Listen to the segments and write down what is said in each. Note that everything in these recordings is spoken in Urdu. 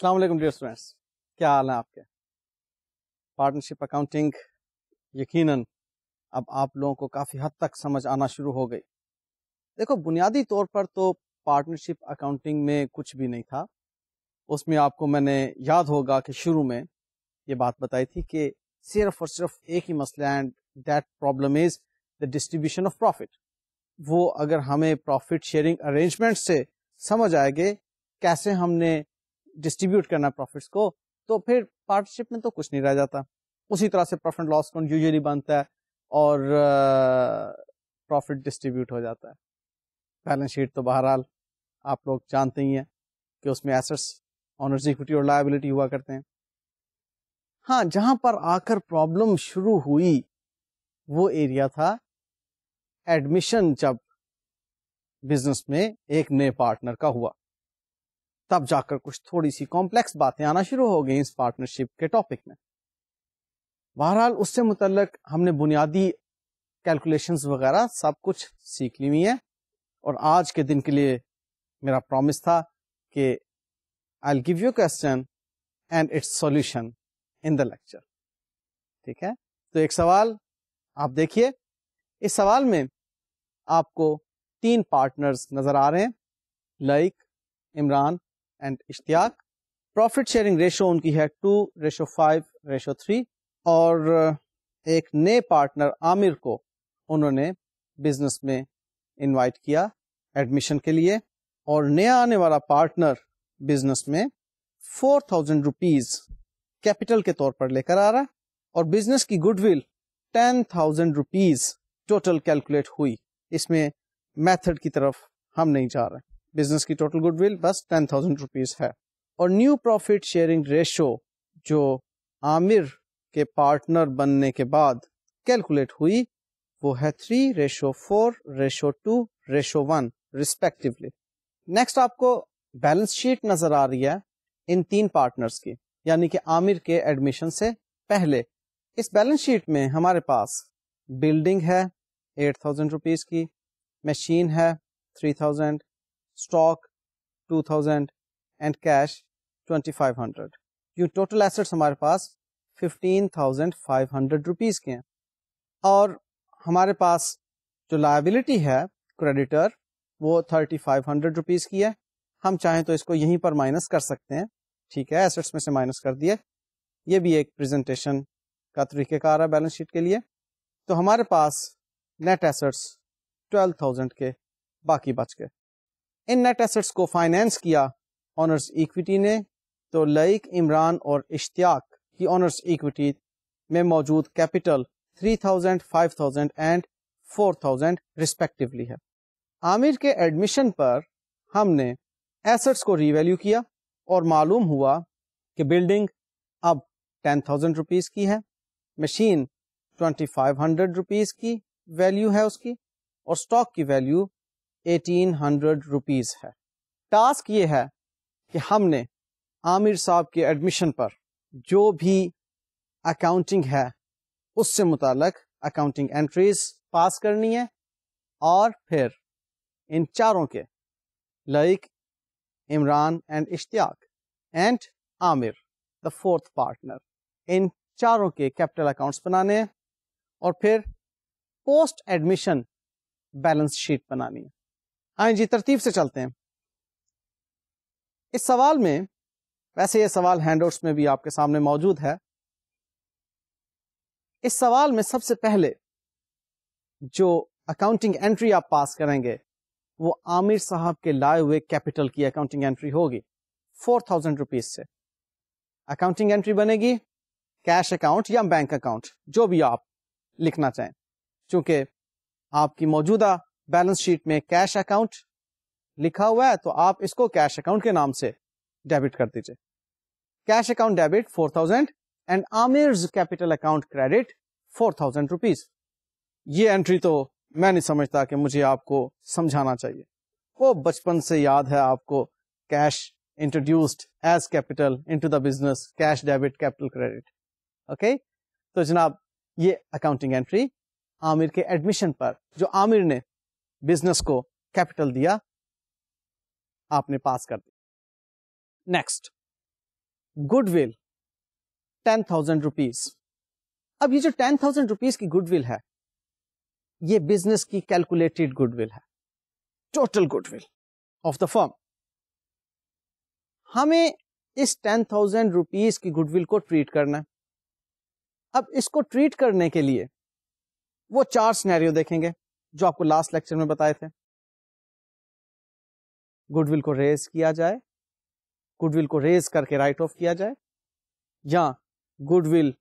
السلام علیکم ڈیئر اسٹوڈینٹس، کیا حال ہیں آپ کے؟ پارٹنرشپ اکاؤنٹنگ یقیناً اب آپ لوگوں کو کافی حد تک سمجھ آنا شروع ہو گئی. دیکھو، بنیادی طور پر تو پارٹنرشپ اکاؤنٹنگ میں کچھ بھی نہیں تھا. اس میں آپ کو میں نے یاد ہوگا کہ شروع میں یہ بات بتائی تھی کہ صرف اور صرف ایک ہی مسئلہ ہے، and that problem is the distribution of profit. وہ اگر ہمیں پروفٹ شیئرنگ ارینجمنٹ سے سمجھ آئے گے کیسے ہم نے ڈسٹریبیوٹ کرنا پروفٹس کو، تو پھر پارٹنرشپ میں تو کچھ نہیں رہ جاتا. اسی طرح سے پروفٹ لاس اکاؤنٹ یوزلی بنتا ہے اور پروفٹ ڈسٹریبیوٹ ہو جاتا ہے. بیلنس شیٹ تو بہرحال آپ لوگ جانتے ہی ہیں کہ اس میں ایسٹس، آنرز ایکوٹی اور لائبلٹی ہوا کرتے ہیں. ہاں، جہاں پر آ کر پرابلم شروع ہوئی وہ ایریا تھا ایڈمیشن. جب بزنس میں ایک نئے پارٹنر کا ہوا تب جا کر کچھ تھوڑی سی کمپلیکس باتیں آنا شروع ہو گئی اس پارٹنرشپ کے ٹاپک میں. بہرحال اس سے متعلق ہم نے بنیادی کیلکولیشنز وغیرہ سب کچھ سیکھ لی ہوئی ہیں، اور آج کے دن کے لیے میرا پرومس تھا کہ I'll give you a question and its solution in the lecture. ٹھیک ہے؟ تو ایک سوال آپ دیکھیے. اس سوال میں آپ کو 3 پارٹنرز نظر آ رہے ہیں، like, Imran and Ishtiaq. Profit sharing ratio ان کی ہے 2:5:3، اور ایک نئے پارٹنر عامر کو انہوں نے بزنس میں انوائٹ کیا ایڈمیشن کے لیے، اور نیا آنے والا پارٹنر بزنس میں 4,000 روپیز کیپٹل کے طور پر لے کر آ رہا ہے، اور بزنس کی good will 10,000 rupees total calculate ہوئی. اس میں میتھڈ کی طرف ہم نہیں جا رہے، بزنس کی ٹوٹل گڈ ول بس 10,000 روپیز ہے. اور نیو پروفٹ شیئرنگ ریشو جو عامر کے پارٹنر بننے کے بعد کیلکولیٹ ہوئی وہ ہے 3:4:2:1 ریسپیکٹولی. نیکسٹ آپ کو بیلنس شیٹ نظر آ رہی ہے ان 3 پارٹنرز کی، یعنی کہ عامر کے ایڈمیشن سے پہلے. اس بیلنس شیٹ میں ہمارے پاس بلڈنگ ہے 8,000 روپیز کی، مشین ہے 3,000، اسٹاک 2,000 اینڈ کیش 2,500. یہ ٹوٹل ایسٹس ہمارے پاس 15,500 روپیز کے ہیں. اور ہمارے پاس جو لائبلٹی ہے کریڈیٹر وہ 3,500 روپیز کی ہے. ہم چاہیں تو اس کو یہیں پر مائنس کر سکتے ہیں، ٹھیک ہے، ایسٹس میں سے مائنس کر دیے. یہ بھی ایک پریزنٹیشن کا طریقہ کار ہے بیلنس شیٹ کے لیے. تو ہمارے پاس نیٹ ایسٹس 12,000 کے باقی بچ گئے. ان نیٹ ایسٹس کو فائنینس کیا آنرز ایکویٹی نے. تو لائک، عمران اور اشتیاق کی آنرز ایکویٹی میں موجود کیپٹل 3,000، 5,000 اینڈ 4,000 ریسپیکٹولی ہے. عامر کے ایڈمیشن پر ہم نے ایسٹس کو ری ویلیو کیا اور معلوم ہوا کہ بلڈنگ اب 10,000 روپیز کی ہے، مشین 2,500 روپیز کی ویلیو ہے اس کی، اور اسٹاک کی ویلیو 1,800 روپیز ہے. ٹاسک یہ ہے کہ ہم نے عامر صاحب کے ایڈمیشن پر جو بھی اکاؤنٹنگ ہے اس سے متعلق اکاؤنٹنگ انٹریز پاس کرنی ہے، اور پھر ان چاروں کے Laiq, Imran and Ishtiaq and Aamir the 4th partner, ان چاروں کے کیپٹل اکاؤنٹس بنانے ہیں، اور پھر پوسٹ ایڈمیشن بیلنس شیٹ بنانی ہے. آئیں جی ترتیب سے چلتے ہیں. اس سوال میں، ویسے یہ سوال ہینڈ آؤٹس میں بھی آپ کے سامنے موجود ہے، اس سوال میں سب سے پہلے جو اکاؤنٹنگ انٹری آپ پاس کریں گے وہ عامر صاحب کے لائے ہوئے کیپٹل کی اکاؤنٹنگ انٹری ہوگی 4,000 روپیز سے. اکاؤنٹنگ انٹری بنے گی کیش اکاؤنٹ یا بینک اکاؤنٹ، جو بھی آپ لکھنا چاہیں. چونکہ آپ کی موجودہ بیلنس شیٹ میں کیش اکاؤنٹ لکھا ہوا ہے تو آپ اس کو کیش اکاؤنٹ کے نام سے ڈیبٹ کر دیجئے. Cash account debit 4,000 and Amir's capital account credit 4,000 rupees. یہ انٹری تو میں نہیں سمجھتا کہ مجھے آپ کو سمجھانا چاہیے، وہ بچپن سے یاد ہے آپ کو. Cash introduced as capital into the business, cash debit capital credit. Okay, تو جناب یہ اکاؤنٹنگ انٹری عامر کے ایڈمیشن پر جو عامر نے بزنس کو کیپٹل دیا آپ نے پاس کر دی. Next, goodwill 10,000 rupees. اب یہ جو 10,000 روپیز کی گڈ ول ہے یہ بزنس کی کیلکولیٹڈ گڈ ول ہے, total goodwill of the firm. ہمیں اس 10,000 روپیز کی گڈ ول کو ٹریٹ کرنا ہے. اب اس کو ٹریٹ کرنے کے لیے وہ 4 سینیریو دیکھیں گے جو آپ کو لاسٹ لیکچر میں بتائے تھے. گڈ ول کو ریز کیا جائے, گڈ ول کو ریز کر کے رائٹ آف کیا جائے, یا گڈ ول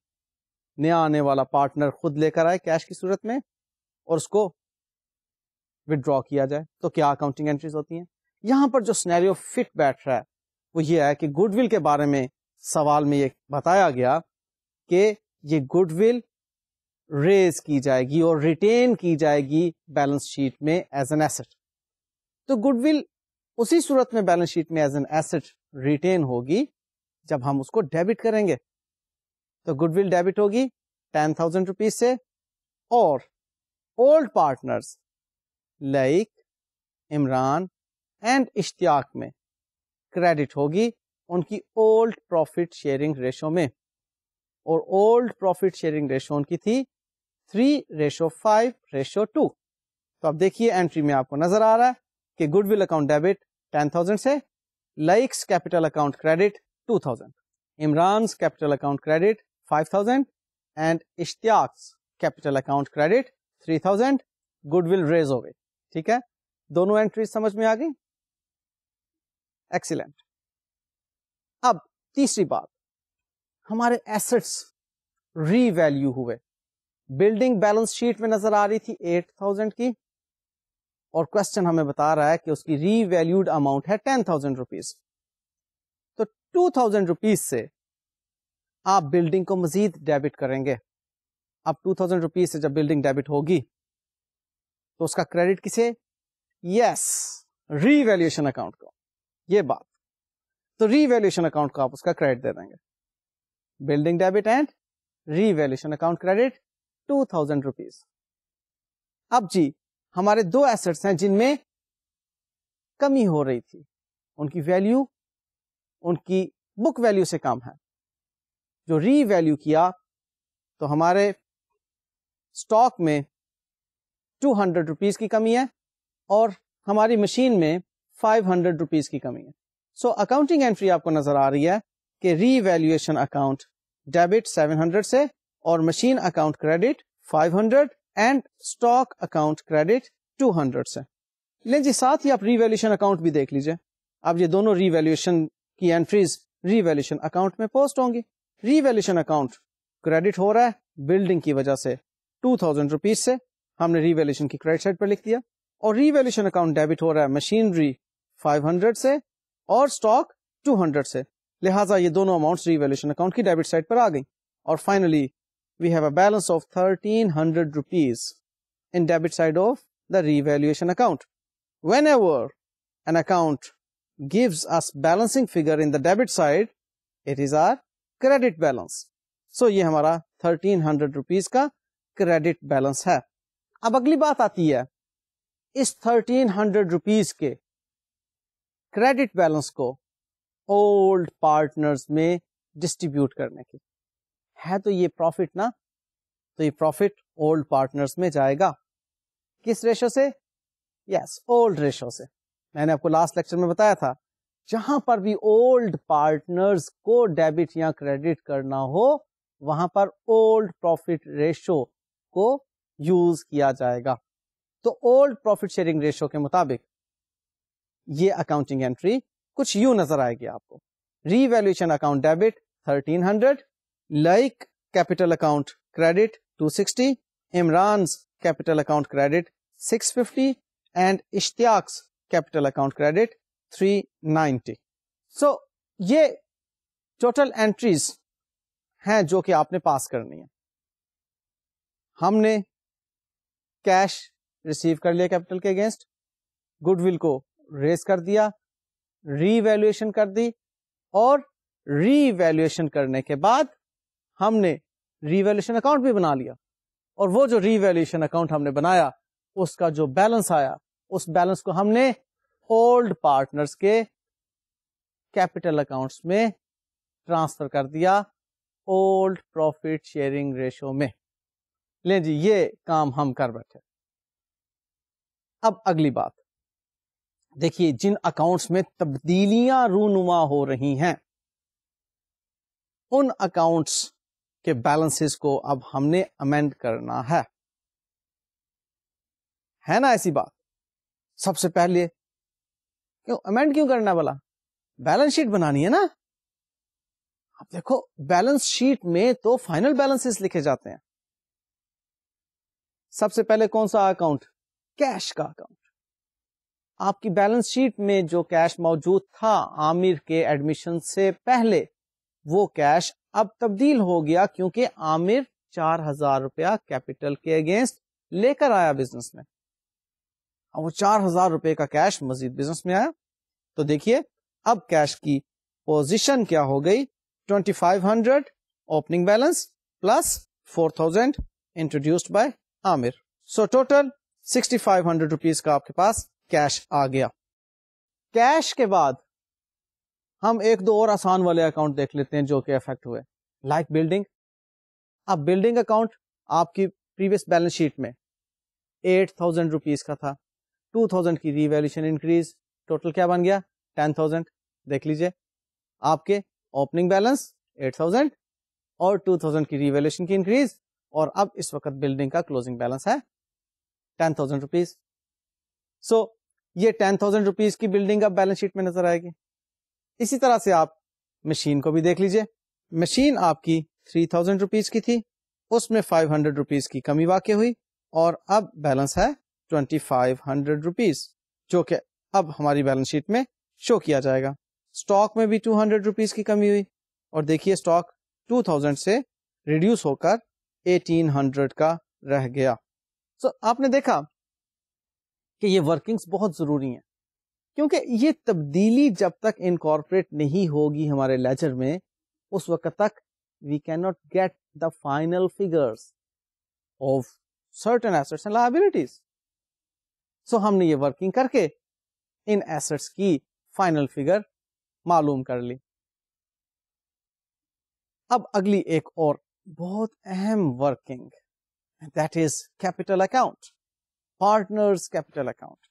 نیا آنے والا پارٹنر خود لے کر آئے کیش کی صورت میں اور اس کو ودرا کیا جائے. تو کیا اکاؤنٹنگ انٹریز ہوتی ہیں؟ یہاں پر جو سینیریو فٹ بیٹھ رہا ہے وہ یہ ہے کہ گڈ ول کے بارے میں سوال میں یہ بتایا گیا کہ یہ گڈ ول ریز کی جائے گی اور ریٹین کی جائے گی بیلنس شیٹ میں ایز این ایسٹ. تو گڈ ول اسی صورت میں بیلنس شیٹ میں ایز این ایسٹ ریٹین ہوگی جب ہم اس کو ڈیبٹ کریں گے. تو گڈ ول ڈیبٹ ہوگی 10,000 روپیز سے, اور old partners Laiq Imran and Ishtiaq میں کریڈٹ ہوگی ان کی اولڈ پروفٹ شیئرنگ ریشو میں, اور اولڈ پروفٹ شیئرنگ ریشو ان کی تھی 3:5:2. تو اب دیکھیے اینٹری میں آپ کو نظر آ رہا ہے کہ گڈ ول اکاؤنٹ ڈیبٹ 10,000 سے, Laiq's capital account credit 2,000, Imran's capital account credit 5,000 and Ishtiaq's capital account credit 3,000. Goodwill raise ہو گئی. ٹھیک ہے, دونوں اینٹریز سمجھ میں آ گئی. ایکسیلنٹ. اب تیسری بات, ہمارے ایسٹس ری ویلیو ہوئے. بلڈنگ بیلنس شیٹ میں نظر آ رہی تھی 8,000 کی, اور کوشچن ہمیں بتا رہا ہے کہ اس کی ری ویلیوڈ اماؤنٹ ہے 10,000 روپیز. تو 2,000 روپیز سے آپ بلڈنگ کو مزید ڈیبٹ کریں گے. اب 2,000 روپیز سے جب بلڈنگ ڈیبٹ ہوگی تو اس کا کریڈٹ کسے؟ یس, ری ویلیویشن اکاؤنٹ کو. یہ بات تو ری ویلیویشن اکاؤنٹ کو آپ اس کا کریڈٹ دے دیں گے. Building debit and revaluation account credit 2,000 rupees. اب جی ہمارے 2 ایسٹس ہیں جن میں کمی ہو رہی تھی, ان کی ویلیو ان کی بک ویلیو سے کم ہے. جو ری ویلیو کیا تو ہمارے اسٹاک میں 200 روپیز کی کمی ہے اور ہماری مشین میں 500 روپیز کی کمی ہے. سو اکاؤنٹنگ انٹری آپ کو نظر آ رہی ہے کہ ری ویلیویشن اکاؤنٹ ڈیبٹ 700 سے اور machine account credit 500 and stock account credit 200 سے. لیں جی ساتھ ہی آپ ری ویلیویشن اکاؤنٹ بھی دیکھ لیجئے. اب یہ دونوں ری ویلیویشن کی انٹریز ری ویلیویشن اکاؤنٹ میں پوسٹ ہوں گی. ری ویلیویشن اکاؤنٹ کریڈٹ ہو رہا ہے بلڈنگ کی وجہ سے 2,000 روپیز سے, ہم نے ری ویلیویشن کی کریڈٹ سائڈ پر لکھ دیا, اور ری ویلیویشن اکاؤنٹ ڈیبٹ ہو رہا ہے مشینری 500 سے اور اسٹاک 200 سے. لہٰذا یہ دونوں اماؤنٹس ری ویلیویشن اکاؤنٹ کی ڈیبٹ سائڈ پر آ گئی. اور finally we have a balance of 1,300 rupees in debit side of the revaluation account. Whenever an account gives us balancing figure in the debit side, it is our credit balance. So یہ ہمارا 1,300 rupees کا credit balance ہے. اب اگلی بات آتی ہے اس 1,300 rupees کے credit balance کو old partners میں distribute کرنے کی. ہے تو یہ پروفٹ نا, تو یہ پروفٹ اولڈ پارٹنرز میں جائے گا. کس ریشو سے؟ یس, اولڈ ریشو سے. میں نے آپ کو لاسٹ لیکچر میں بتایا تھا جہاں پر بھی اولڈ پارٹنرز کو ڈیبٹ یا کریڈٹ کرنا ہو وہاں پر اولڈ پروفٹ ریشو کو یوز کیا جائے گا. تو اولڈ پروفٹ شیئرنگ ریشو کے مطابق یہ اکاؤنٹنگ انٹری کچھ یوں نظر آئے گی آپ کو. Revaluation account debit 1,300, like capital account credit 260, Imran's capital account credit 650 and Ishtiyaq's capital account credit 390. So یہ ٹوٹل انٹریز ہیں جو کہ آپ نے پاس کرنی ہے. ہم نے کیش ریسیو کر لیا کیپٹل کے اگینسٹ, گڈ ول کو ریز کر دیا, ری ویلیویشن کر دی, اور ری ویلیویشن کرنے کے بعد ہم نے ری ویلیویشن اکاؤنٹ بھی بنا لیا, اور وہ جو ری ویلیویشن اکاؤنٹ ہم نے بنایا اس کا جو بیلنس آیا اس بیلنس کو ہم نے اولڈ پارٹنرز کے کیپٹل اکاؤنٹس میں ٹرانسفر کر دیا اولڈ پروفٹ شیئرنگ ریشو میں. لیں جی یہ کام ہم کر بیٹھے. اب اگلی بات دیکھیے, جن اکاؤنٹس میں تبدیلیاں رونما ہو رہی ہیں ان اکاؤنٹس کے بیلنسز کو اب ہم نے امینڈ کرنا ہے نا ایسی بات. سب سے پہلے امینڈ کیوں کرنا بلا, بیلنس شیٹ بنانی ہے نا. اب دیکھو بیلنس شیٹ میں تو فائنل بیلنسز لکھے جاتے ہیں. سب سے پہلے کون سا اکاؤنٹ, کیش کا اکاؤنٹ. آپ کی بیلنس شیٹ میں جو کیش موجود تھا عامر کے ایڈمیشن سے پہلے, وہ کیش اب تبدیل ہو گیا کیونکہ عامر 4,000 روپیہ کیپٹل کے اگینسٹ لے کر آیا بزنس میں. وہ 4,000 روپے کا کیش مزید بزنس میں آیا. تو دیکھیے اب کیش کی پوزیشن کیا ہو گئی, 2,500 opening balance plus 4,000 introduced by Aamir. So total 6,500 rupees کا آپ کے پاس کیش آ گیا. کیش کے بعد ہم ایک دو اور آسان والے اکاؤنٹ دیکھ لیتے ہیں جو کہ افیکٹ ہوئے, لائک بلڈنگ. اب بلڈنگ اکاؤنٹ آپ کی پریویس بیلنس شیٹ میں 8,000 روپیز کا تھا, 2,000 کی ری ویلیوشن انکریز, ٹوٹل کیا بن گیا 10,000. دیکھ لیجئے آپ کے اوپننگ بیلنس 8,000 اور 2,000 کی ری ویلیوشن کی انکریز, اور اب اس وقت بلڈنگ کا کلوزنگ بیلنس ہے 10,000 روپیز. سو یہ 10,000 روپیز کی بلڈنگ اب بیلنس شیٹ میں نظر آئے گی. اسی طرح سے آپ مشین کو بھی دیکھ لیجئے. مشین آپ کی 3,000 روپیز کی تھی, اس میں 500 روپیز کی کمی واقع ہوئی اور اب بیلنس ہے 2,500 روپیز, جو کہ اب ہماری بیلنس شیٹ میں شو کیا جائے گا. سٹاک میں بھی 200 روپیز کی کمی ہوئی اور دیکھیے سٹاک 2,000 سے ریڈیوس ہو کر 1,800 کا رہ گیا. سو آپ نے دیکھا کہ یہ ورکنگز بہت ضروری ہیں, کیونکہ یہ تبدیلی جب تک انکارپوریٹ نہیں ہوگی ہمارے لیجر میں, اس وقت تک we can not get the final figures of certain assets and liabilities. So ہم نے یہ ورکنگ کر کے ان ایسٹس کی فائنل فیگر معلوم کر لی. اب اگلی ایک اور بہت اہم working, that is capital account, partners capital account.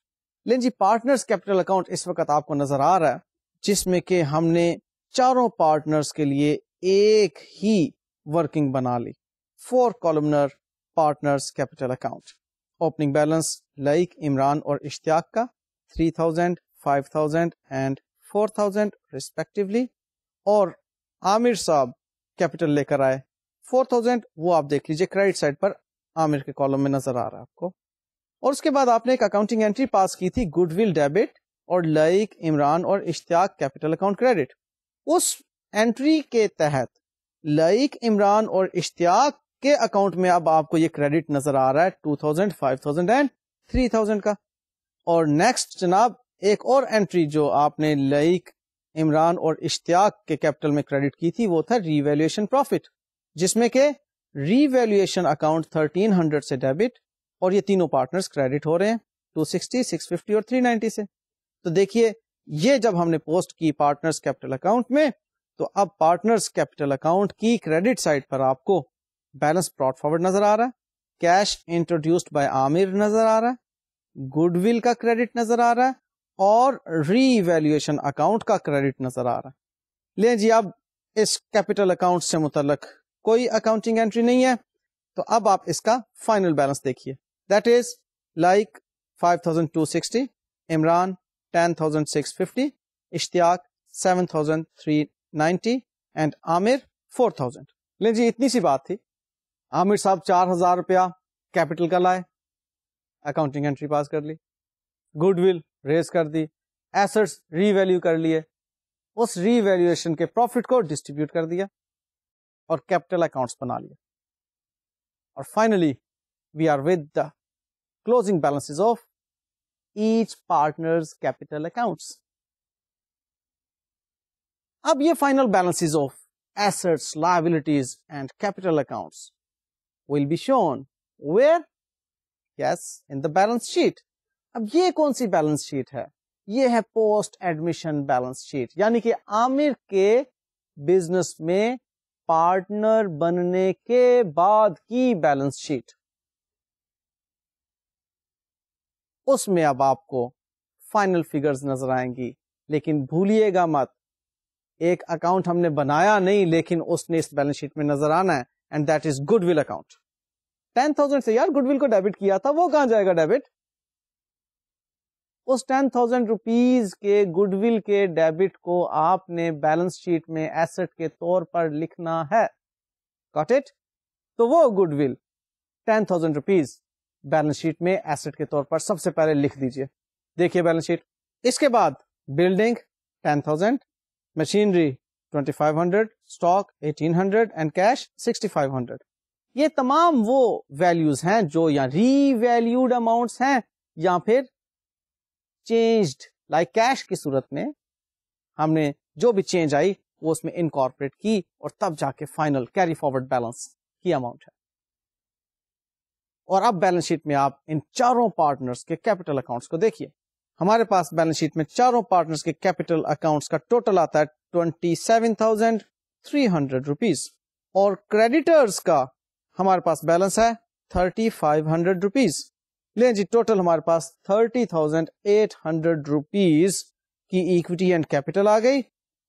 لیں جی پارٹنرز کیپٹل اکاؤنٹ اس وقت آپ کو نظر آ رہا ہے, جس میں کہ ہم نے چاروں پارٹنرز کے لیے ایک ہی ورکنگ بنا لی. 4 columnar partners capital account. Opening balance Laiq Imran اور اشتیاق کا 3,000, 5,000 اینڈ 4,000 ریسپیکٹولی, اور عامر صاحب کیپٹل لے کر آئے 4,000, وہ آپ دیکھ لیجئے کریڈٹ سائڈ پر عامر کے کالم میں نظر آ رہا ہے آپ کو. اور اس کے بعد آپ نے ایک اکاؤنٹنگ انٹری پاس کی تھی گڈ ول ڈیبٹ اور لائک عمران اور اشتیاق کیپٹل اکاؤنٹ کریڈٹ. اس انٹری کے تحت لائک عمران اور اشتیاق کے اکاؤنٹ میں اب آپ کو یہ کریڈٹ نظر آ رہا ہے 2,000, 5,000 اینڈ 3,000 کا. اور نیکسٹ جناب ایک اور انٹری جو آپ نے لائک عمران اور اشتیاق کے کیپٹل میں کریڈٹ کی تھی وہ تھا ری ویلیویشن پروفٹ, جس میں کہ ری ویلیویشن اکاؤنٹ 1,300 سے ڈیبٹ اور یہ تینوں پارٹنرز کریڈٹ ہو رہے ہیں 260, 650 اور 390 سے. تو دیکھیے یہ جب ہم نے پوسٹ کی پارٹنرز کیپٹل اکاؤنٹ میں, تو اب پارٹنرز کیپٹل اکاؤنٹ کی کریڈٹ سائڈ پر آپ کو بیلنس براٹ فارورڈ نظر آ رہا ہے, کیش انٹروڈیوسڈ بائی عامر نظر آ رہا ہے, گڈ ول کا کریڈٹ نظر آ رہا ہے, اور ری ویلیویشن اکاؤنٹ کا کریڈٹ نظر آ رہا ہے. لیں جی اب اس کیپٹل اکاؤنٹ سے متعلق کوئی اکاؤنٹنگ انٹری نہیں ہے, تو اب آپ اس کا فائنل بیلنس دیکھیے. That is like 5,260, Imran 10,650, Ishtiyaq 7,390 and Amir 4,000. لیں جی اتنی سی بات تھی. عامر صاحب 4,000 روپیہ کیپٹل کا لائے, اکاؤنٹنگ انٹری پاس کر لی, گڈ ول ریز کر دی, ایسٹس ری ویلیو کر لیے, اس ری ویلیویشن کے پروفٹ کو ڈسٹریبیوٹ کر دیا اور کیپٹل اکاؤنٹس بنا لیا. اور finally we are with the closing balances of each partner's capital accounts. اب یہ final balances of assets, liabilities and capital accounts will be shown where? Yes, in the balance sheet. اب یہ کون سی بیلنس شیٹ ہے؟ یہ ہے پوسٹ ایڈمیشن بیلنس شیٹ, یعنی کہ عامر کے بزنس میں پارٹنر بننے کے بعد کی بیلنس شیٹ. اس میں اب آپ کو فائنل فگرز نظر آئیں گی. لیکن بھولیے گا مت, ایک اکاؤنٹ ہم نے بنایا نہیں لیکن اس نے اس بیلنس شیٹ میں نظر آنا ہے, and that is good will account. 10,000 سے یار گڈ ول کو ڈیبٹ کیا تھا, وہ کہاں جائے گا ڈیبٹ؟ اس 10,000 روپیز کے گڈ ول کے ڈیبٹ کو آپ نے بیلنس شیٹ میں ایسٹ کے طور پر لکھنا ہے. Got it? تو وہ good will 10,000 rupees balance sheet میں ایسٹ کے طور پر سب سے پہلے لکھ دیجئے. دیکھیے بیلنس شیٹ. اس کے بعد building 10,000, machinery 2,500, stock 1,800 and cash 6,500. یہ تمام وہ ویلیوز ہیں جو یا ری ویلیوڈ اماؤنٹس ہیں یا پھر چینجڈ لائک کیش کی صورت میں ہم نے جو بھی چینج آئی وہ اس میں انکارپوریٹ کی اور تب جا کے فائنل کیری فارورڈ بیلنس کی اماؤنٹ ہے. اور اب بیلنس شیٹ میں آپ ان چاروں پارٹنرز کے کیپٹل اکاؤنٹس کو دیکھیے. ہمارے پاس بیلنس شیٹ میں چاروں پارٹنرز کے کیپٹل اکاؤنٹس کا ٹوٹل آتا ہے 27,300 روپیز, اور کریڈیٹرز کا ہمارے پاس بیلنس ہے 3,500 روپیز. لیں جی, ٹوٹل ہمارے پاس 30,800 روپیز کی ایکویٹی اینڈ کیپٹل آ گئی,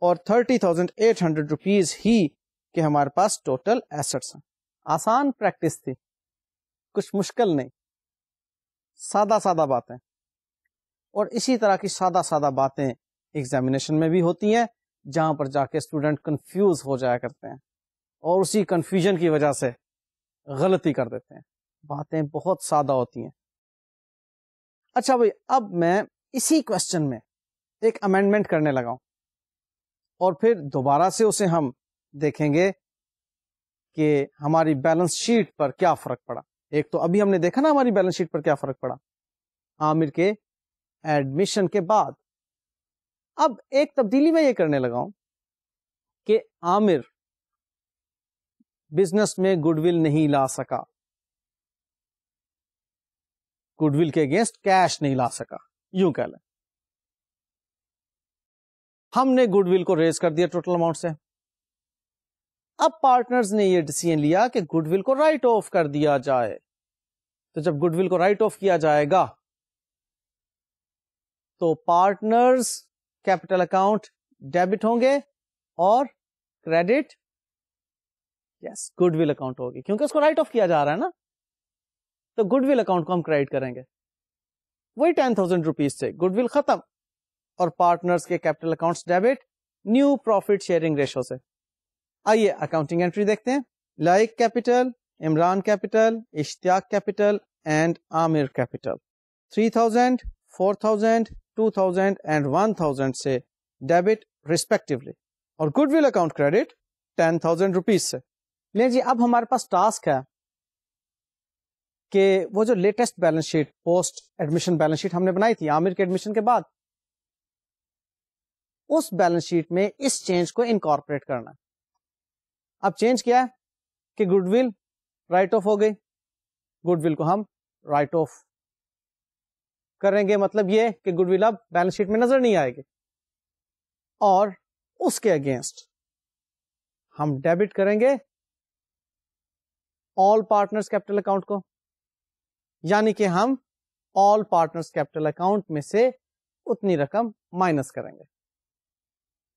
اور 30,800 روپیز ہی کے ہمارے پاس ٹوٹل ایسٹس ہیں. آسان پریکٹس تھی, کچھ مشکل نہیں, سادہ سادہ باتیں. اور اسی طرح کی سادہ سادہ باتیں ایگزامینیشن میں بھی ہوتی ہیں جہاں پر جا کے اسٹوڈنٹ کنفیوز ہو جایا کرتے ہیں اور اسی کنفیوژن کی وجہ سے غلطی کر دیتے ہیں. باتیں بہت سادہ ہوتی ہیں. اچھا بھائی, اب میں اسی کوشچن میں ایک امینڈمنٹ کرنے لگا ہوں اور پھر دوبارہ سے اسے ہم دیکھیں گے کہ ہماری بیلنس شیٹ پر کیا فرق پڑا. ایک تو ابھی ہم نے دیکھا نا ہماری بیلنس شیٹ پر کیا فرق پڑا عامر کے ایڈمیشن کے بعد. اب ایک تبدیلی میں یہ کرنے لگا ہوں کہ عامر بزنس میں گڈ ول نہیں لا سکا, گڈ ول کے اگینسٹ کیش نہیں لا سکا, یوں کہہ لیں. ہم نے گڈ ول کو ریز کر دیا ٹوٹل اماؤنٹ سے. اب پارٹنرز نے یہ ڈیسیژن لیا کہ گڈ ول کو رائٹ آف کر دیا جائے. تو جب گڈ ول کو رائٹ آف کیا جائے گا تو پارٹنرز کیپٹل اکاؤنٹ ڈیبٹ ہوں گے اور credit yes good will account ہوگی, کیونکہ اس کو رائٹ آف کیا جا رہا ہے نا. تو گڈ ول اکاؤنٹ کو ہم کریڈٹ کریں گے, وہی 10,000 روپیز سے گڈ ول ختم, اور پارٹنرز کے capital accounts debit new profit sharing ratio سے. آئیے اکاؤنٹنگ انٹری دیکھتے ہیں. Like capital, Imran capital, Ishtiaq capital and Aamir capital 3,000, 4,000, 2,000 and 1,000 سے ڈیبٹ ریسپیکٹولی, اور goodwill account credit 10,000 rupees سے. لیں جی, اب ہمارے پاس ٹاسک ہے کہ وہ جو latest balance sheet post admission balance sheet ہم نے بنائی تھی عامر کے ایڈمیشن کے بعد, اس بیلنس شیٹ میں اس چینج کو انکارپوریٹ کرنا. اب چینج کیا ہے کہ گڈ ول رائٹ آف ہو گئی, گڈ ول کو ہم رائٹ آف کریں گے, مطلب یہ کہ گڈ ول اب بیلنس شیٹ میں نظر نہیں آئے گی, اور اس کے اگینسٹ ہم ڈیبٹ کریں گے آل پارٹنرز کیپٹل اکاؤنٹ کو, یعنی کہ ہم آل پارٹنرز کیپٹل اکاؤنٹ میں سے اتنی رقم مائنس کریں گے.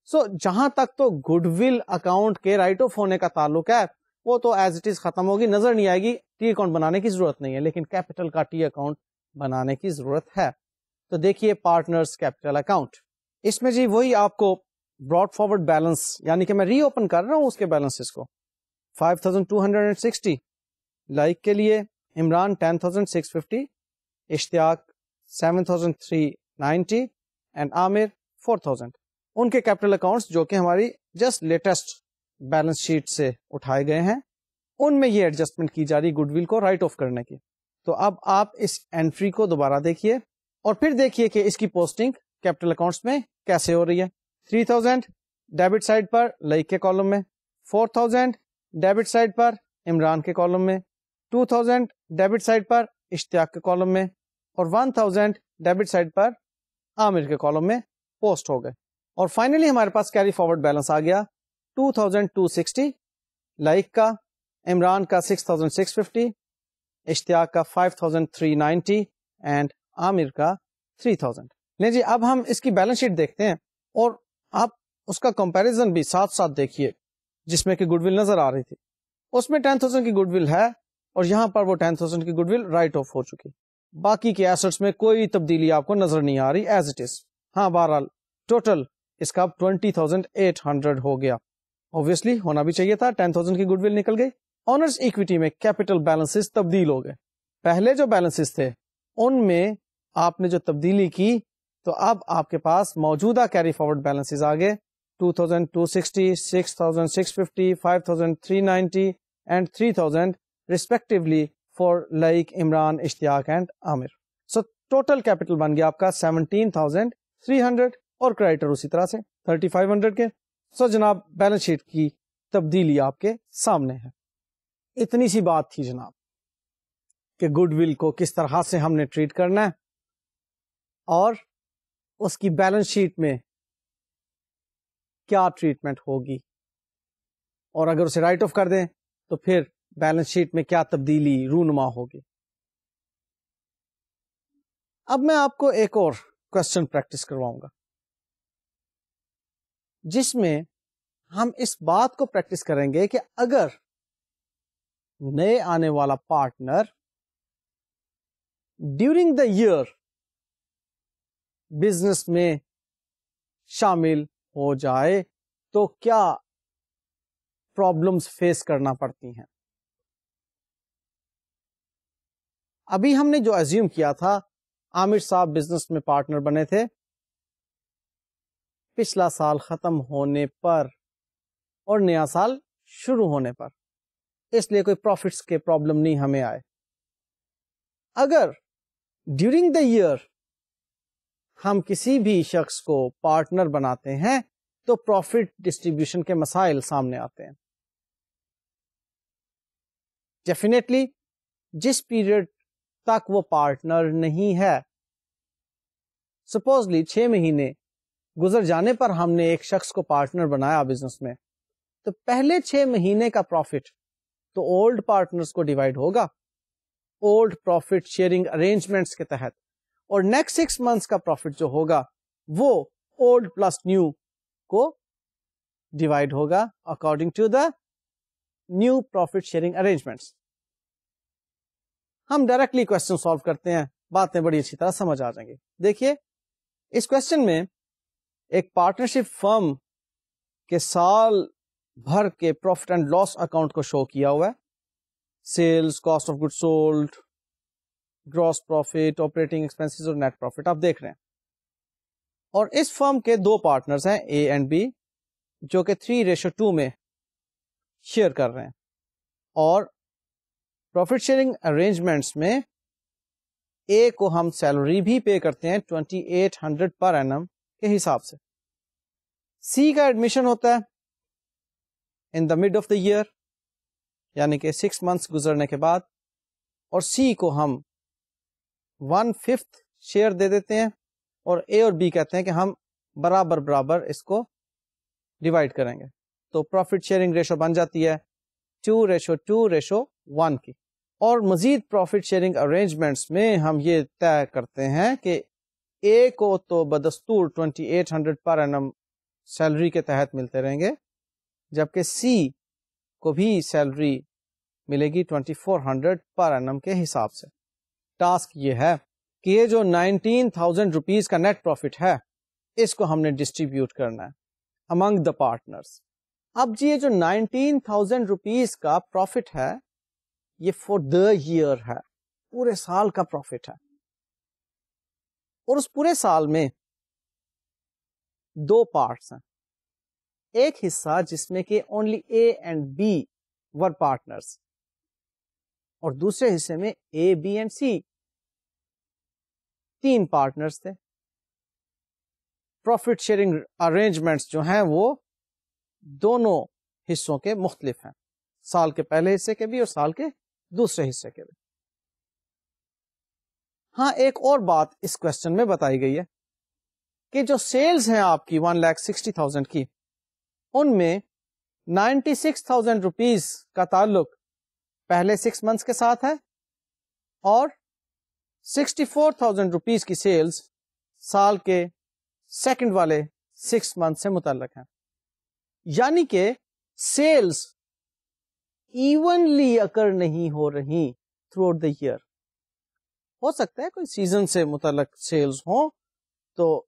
سو جہاں تک تو گڈ ول اکاؤنٹ کے رائٹ آف ہونے کا تعلق ہے وہ تو ایز اٹ از ختم ہوگی, نظر نہیں آئے گی, ٹی اکاؤنٹ بنانے کی ضرورت نہیں ہے, لیکن کیپٹل کا ٹی اکاؤنٹ بنانے کی ضرورت ہے. تو دیکھیے پارٹنرز کیپٹل اکاؤنٹ, اس میں جی وہی آپ کو براڈ فارورڈ بیلنس, یعنی کہ میں ری اوپن کر رہا ہوں اس کے بیلنس کو. 5,260 لائک کے لیے عمران 10,650, اشتیاق 7,390 اینڈ عامر 4,000. ان کے کیپٹل اکاؤنٹس جو کہ ہماری جسٹ لیٹسٹ بیلنس شیٹ سے اٹھائے گئے ہیں, ان میں یہ ایڈجسٹمنٹ کی جا رہی گڈ ول کو رائٹ آف کرنے کی. تو اب آپ اس انٹری کو دوبارہ دیکھیے اور پھر دیکھیے کہ اس کی پوسٹنگ کیپٹل اکاؤنٹس میں کیسے ہو رہی ہے. 3,000 ڈیبٹ سائڈ پر لائک کے کالم میں, 4,000 ڈیبٹ سائڈ پر عمران کے کالم میں, 2,000 ڈیبٹ سائڈ پر اشتیاق کے کالم میں, اور 1,000 ڈیبٹ سائڈ پر عامر کے کالم میں پوسٹ ہو گئے. اور فائنلی ہمارے پاس کیری فارورڈ بیلنس آ گیا 2260, لائک کا، عمران کا 6650، اشتیاق کا 5390 اینڈ عامر کا 3000. لیں جی اب ہم اس کی بیلنس شیٹ دیکھتے ہیں اور آپ اس کا کمپیریزن بھی ساتھ ساتھ دیکھیے، جس میں کہ گڈ ول نظر آ رہی تھی. اس میں 10,000 کی گڈ ول ہے اور یہاں پر وہ 10,000 کی گڈ ول رائٹ آف ہو چکی. باقی کے ایسٹس میں کوئی تبدیلی آپ کو نظر نہیں آ رہی ایز اٹ از. ہاں بہرحال ٹوٹل اس کا 20,800 ہو گیا. obviously ہونا بھی چاہیے تھا، 10,000 کی گڈ ول نکل گئی. آنرز ایکویٹی میں کیپٹل بیلنسز تبدیل ہو گئے. پہلے جو بیلنسز تھے ان میں آپ نے جو تبدیلی کی تو اب آپ کے پاس موجودہ کیری فارورڈ بیلنسز آ گئے 2,260, 6,650, 5,390 and 3,000 respectively for Laiq Imran, Ishtiaq and Aamir. So total capital بن گیا آپ کا 17,300 اور کریڈیٹر اسی طرح سے 3,500 کے. سو جناب بیلنس شیٹ کی تبدیلی آپ کے سامنے ہے. اتنی سی بات تھی جناب کہ گڈ ول کو کس طرح سے ہم نے ٹریٹ کرنا ہے اور اس کی بیلنس شیٹ میں کیا ٹریٹمنٹ ہوگی، اور اگر اسے رائٹ آف کر دیں تو پھر بیلنس شیٹ میں کیا تبدیلی رونما ہوگی. اب میں آپ کو ایک اور کوشچن پریکٹس کرواؤں گا جس میں ہم اس بات کو پریکٹس کریں گے کہ اگر نئے آنے والا partner during the year business میں شامل ہو جائے تو کیا پرابلمز فیس کرنا پڑتی ہیں. ابھی ہم نے جو ایزیوم کیا تھا عامر صاحب بزنس میں پارٹنر بنے تھے پچھلا سال ختم ہونے پر اور نیا سال شروع ہونے پر، اس لیے کوئی پروفٹس کے پرابلم نہیں ہمیں آئے. اگر ڈیورنگ دا ایئر ہم کسی بھی شخص کو پارٹنر بناتے ہیں تو پروفٹ ڈسٹریبیوشن کے مسائل سامنے آتے ہیں. ڈیفینیٹلی جس پیریڈ تک وہ پارٹنر نہیں ہے، سپوزلی 6 مہینے گزر جانے پر ہم نے ایک شخص کو پارٹنر بنایا بزنس میں، تو پہلے 6 مہینے کا پروفٹ تو اولڈ پارٹنرز کو ڈیوائڈ ہوگا اولڈ پروفٹ شیئرنگ ارینجمنٹس کے تحت، اور نیکسٹ 6 منتھس کا پروفٹ جو ہوگا وہ اولڈ پلس نیو کو ڈیوائڈ ہوگا according to the new profit sharing arrangements. ہم ڈائریکٹلی کوشچن سالو کرتے ہیں، باتیں بڑی اچھی طرح سمجھ آ جائیں گی. دیکھیے اس کوشچن میں ایک پارٹنرشپ فرم کے سال بھر کے پروفٹ اینڈ لاس اکاؤنٹ کو شو کیا ہوا ہے. Sales, cost of good sold, gross profit, operating expenses اور نیٹ پروفٹ آپ دیکھ رہے ہیں. اور اس فرم کے 2 پارٹنرز ہیں اے اینڈ بی جو کہ 3:2 میں شیئر کر رہے ہیں، اور پروفٹ شیئرنگ ارینجمنٹس میں اے کو ہم سیلری بھی پے کرتے ہیں 2,800 پر اینم کے حساب سے. سی کا ایڈمیشن ہوتا ہے in the mid of the year, یعنی کہ 6 منتھس گزرنے کے بعد، اور سی کو ہم 1/5 شیئر دے دیتے ہیں، اور اے اور بی کہتے ہیں کہ ہم برابر برابر اس کو ڈیوائڈ کریں گے. تو پروفٹ شیئرنگ ریشو بن جاتی ہے 2:2:1 کی. اور مزید پروفٹ شیئرنگ ارینجمنٹس میں ہم یہ طے کرتے ہیں کہ اے کو تو بدستور 2,800 پر اینم سیلری کے تحت ملتے رہیں گے، جبکہ سی کو بھی سیلری ملے گی 2,400 پر اینم کے حساب سے. ٹاسک یہ ہے کہ یہ جو 19,000 روپیز کا نیٹ پروفٹ ہے اس کو ہم نے ڈسٹریبیوٹ کرنا ہے امنگ دا پارٹنرز. اب جی یہ جو 19,000 روپیز کا پروفٹ ہے یہ فور دا ایئر ہے، پورے سال کا پروفٹ ہے، اور اس پورے سال میں 2 پارٹس ہیں. ایک حصہ جس میں کہ only A and B were partners, اور دوسرے حصے میں A B and C 3 partners تھے. پروفٹ شیئرنگ ارینجمنٹس جو ہیں وہ دونوں حصوں کے مختلف ہیں، سال کے پہلے حصے کے بھی اور سال کے دوسرے حصے کے بھی. ہاں ایک اور بات اس کوشچن میں بتائی گئی ہے کہ جو سیلز ہیں آپ کی 1,60,000 کی، ان میں 96,000 روپیز کا تعلق پہلے 6 months کے ساتھ ہے اور 64,000 روپیز کی سیلز سال کے سیکنڈ والے 6 months سے متعلق ہیں. یعنی کہ سیلز ایونلی اکر نہیں ہو رہی تھرو آؤٹ دا ایئر. ہو سکتا ہے کوئی سیزن سے متعلق سیلز ہوں تو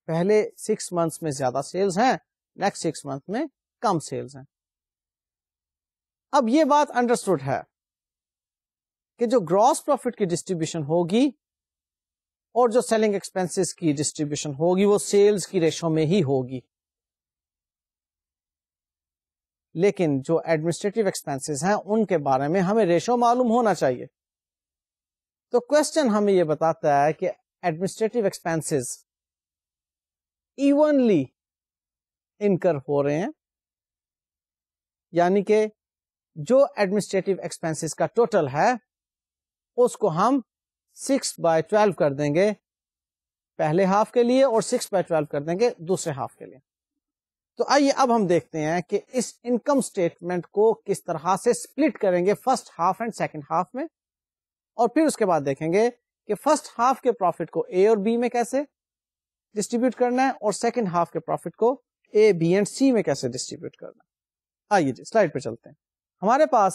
پہلے 6 months میں زیادہ سیلز ہیں, نیکسٹ 6 months میں کم سیلز ہیں. اب یہ بات انڈرسٹوڈ ہے کہ جو گراس پروفٹ کی ڈسٹریبیوشن ہوگی اور جو سیلنگ ایکسپینسز کی ڈسٹریبیوشن ہوگی وہ سیلز کی ریشو میں ہی ہوگی, لیکن جو ایڈمنسٹریٹو ایکسپینسز ہیں ان کے بارے میں ہمیں ریشو معلوم ہونا چاہیے. تو کوشچن ہمیں یہ بتاتا ہے کہ ایڈمنسٹریٹو ایکسپینسز ایونلی انکر ہو رہے ہیں, یعنی کہ جو ایڈمنسٹریٹو ایکسپینسز کا ٹوٹل ہے اس کو ہم 6/12 کر دیں گے پہلے ہاف کے لیے اور 6/12 کر دیں گے دوسرے ہاف کے لیے. تو آئیے اب ہم دیکھتے ہیں کہ اس انکم اسٹیٹمنٹ کو کس طرح سے سپلٹ کریں گے first half and second half میں, اور پھر اس کے بعد دیکھیں گے کہ فرسٹ ہاف کے پروفٹ کو اے اور بی میں کیسے ڈسٹریبیوٹ کرنا ہے اور سیکنڈ ہاف کے پروفٹ کو اے بی اینڈ سی میں کیسے ڈسٹریبیوٹ کرنا ہے. آئیے جی سلائڈ پہ چلتے ہیں. ہمارے پاس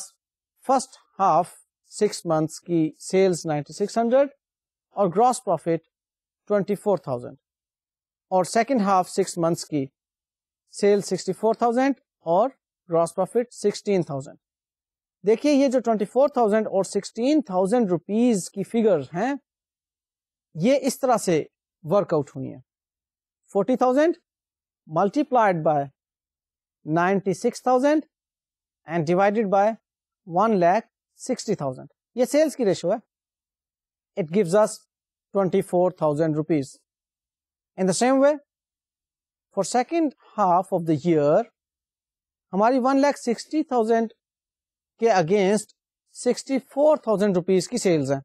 فرسٹ ہاف 6 months کی سیلز 9600 اور گراس پروفٹ 24,000 اور سیکنڈ ہاف 6 months کی سیل 64,000 اور گراس پروفٹ 16,000. دیکھیے یہ جو 24,000 اور 16,000 روپیز کی فگر ہیں یہ اس طرح سے ورک آؤٹ ہوئی ہیں. 40,000 multiplied by 96,000 and divided by 1,60,000. یہ سیلز کی ریشو ہے. It gives us 24,000 rupees. In the same way, for second half of the year, ہماری 1,60,000 کے اگینسٹ 64,000 روپیز کی سیلز ہیں.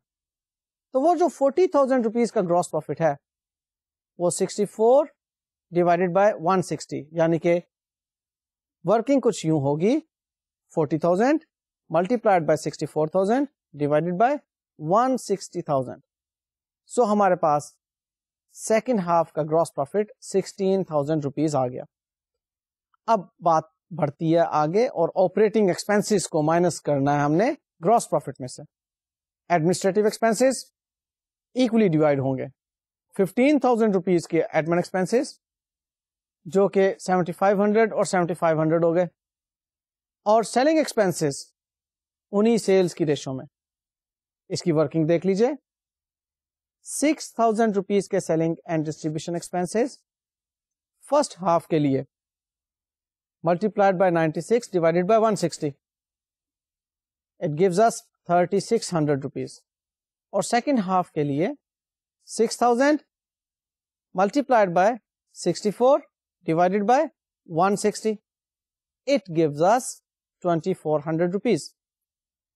تو وہ جو 40,000 روپیز کا گراس پروفٹ ہے وہ 64 ڈیوائڈیڈ بائی 160, یعنی کہ ورکنگ کچھ یوں ہوگی 40,000 ملٹیپلائڈ بائی 64,000 ڈیوائڈیڈ بائی 160,000. سو ہمارے پاس سیکنڈ ہاف کا گراس پروفٹ 16,000 روپیز آ گیا. اب بات بڑھتی ہے آگے اور آپریٹنگ ایکسپینسز کو مائنس کرنا ہے ہم نے گراس پروفٹ میں سے. ایڈمنسٹریٹو ایکسپینسز ایکولی ڈیوائڈ ہوں گے. 15,000 روپیز کے ایڈمن ایکسپینسز جو کہ 7,500 اور 7,500 ہو گئے, اور سیلنگ ایکسپینسز انہی سیلز کی ریشو میں. اس کی ورکنگ دیکھ لیجئے. 6,000 روپیز کے selling and distribution expenses first half کے لیے multiplied by 96 divided by 160. It gives us 3,600 rupees. اور سیکنڈ ہاف کے لیے 6,000 multiplied by 64 divided by 160. It gives us 2,400 rupees.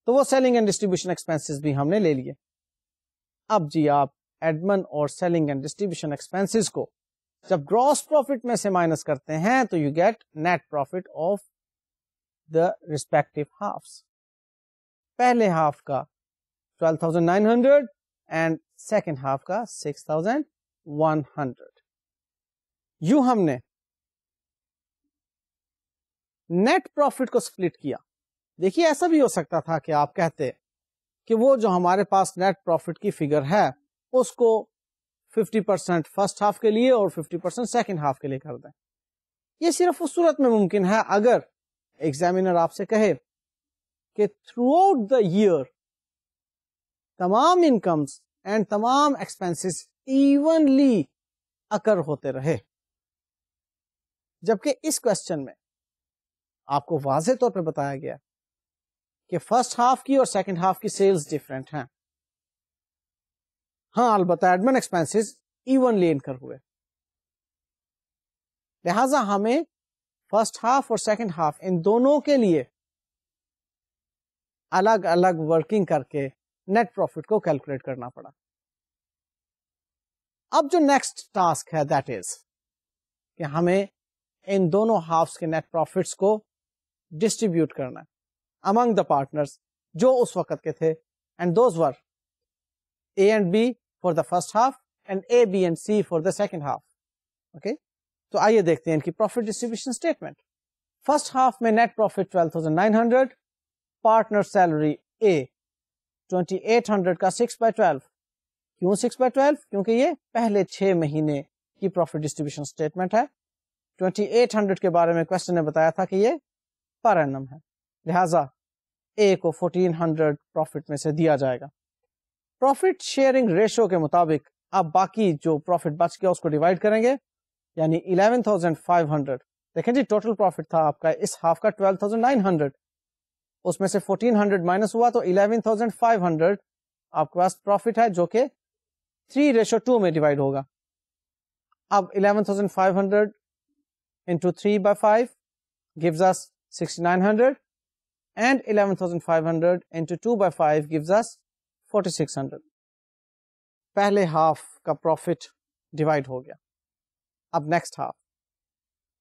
تو وہ سیلنگ اینڈ ڈسٹریبیوشن ایکسپینسز بھی ہم نے لے لیے. اب جی آپ ایڈمن اور سیلنگ اینڈ ڈسٹریبیوشن ایکسپینسز کو جب گراس پروفٹ میں سے مائنس کرتے ہیں تو you get net profit of the respective halves. پہلے ہاف کا 12,900 اینڈ سیکنڈ ہاف کا 6,100. یوں ہم نے نیٹ پروفٹ کو سپلٹ کیا. دیکھیے ایسا بھی ہو سکتا تھا کہ آپ کہتے کہ وہ جو ہمارے پاس نیٹ پروفٹ کی فگر ہے اس کو 50% فرسٹ ہاف کے لیے اور 50% سیکنڈ ہاف کے لیے کر دیں. یہ صرف اس صورت میں ممکن ہے اگر ایگزامینر آپ سے کہے کہ تھرو آؤٹ دا ایئر تمام انکمز اینڈ تمام ایکسپینسز ایونلی اکر ہوتے رہے. جبکہ اس کوشچن میں آپ کو واضح طور پہ بتایا گیا کہ فرسٹ ہاف کی اور سیکنڈ ہاف کی سیلز ڈفرینٹ ہیں. ہاں البتہ ایڈمن ایکسپینسز ایونلی انکر ہوئے, لہذا ہمیں فرسٹ ہاف اور سیکنڈ ہاف ان دونوں کے لیے الگ الگ ورکنگ کر کے نیٹ پروفٹ کو کیلکولیٹ کرنا پڑا. اب جو نیکسٹ ٹاسک ہے دیٹ از کہ ہمیں ان دونوں ہافس کے نیٹ پروفٹس کو ڈسٹریبیوٹ کرنا ہے among the partners جو اس وقت کے تھے, and those were A and B for the first half and A, B and C for the second half. Okay, تو آئیے دیکھتے ہیں ان کی profit distribution statement. First half میں net profit 12,900, partner salary A 2,800 کا 6/12. کیوں 6/12؟ کیونکہ یہ پہلے 6 مہینے کی پروفٹ ڈسٹریبیوشن اسٹیٹمنٹ ہے. 2,800 کے بارے میں کوشچن نے بتایا تھا کہ یہ پر اینم ہے, لہذا A کو 1,400 پروفٹ میں سے دیا جائے گا. پروفٹ شیئرنگ ریشو کے مطابق اب باقی جو پروفٹ بچ گیا اس کو ڈیوائڈ کریں گے, یعنی 11,500. دیکھیں جی ٹوٹل پروفٹ تھا آپ کا اس ہاف کا 12,900, اس میں سے 1,400 مائنس ہوا تو 11,500 آپ کے پاس پروفٹ ہے جو کہ 3:2 میں ڈیوائڈ ہوگا. اب 11,500 into 3/5 gives us 6,900 and 11,500 into 2/5 gives us 4,600. پہلے ہاف کا پروفٹ ڈیوائڈ ہو گیا. اب نیکسٹ ہاف,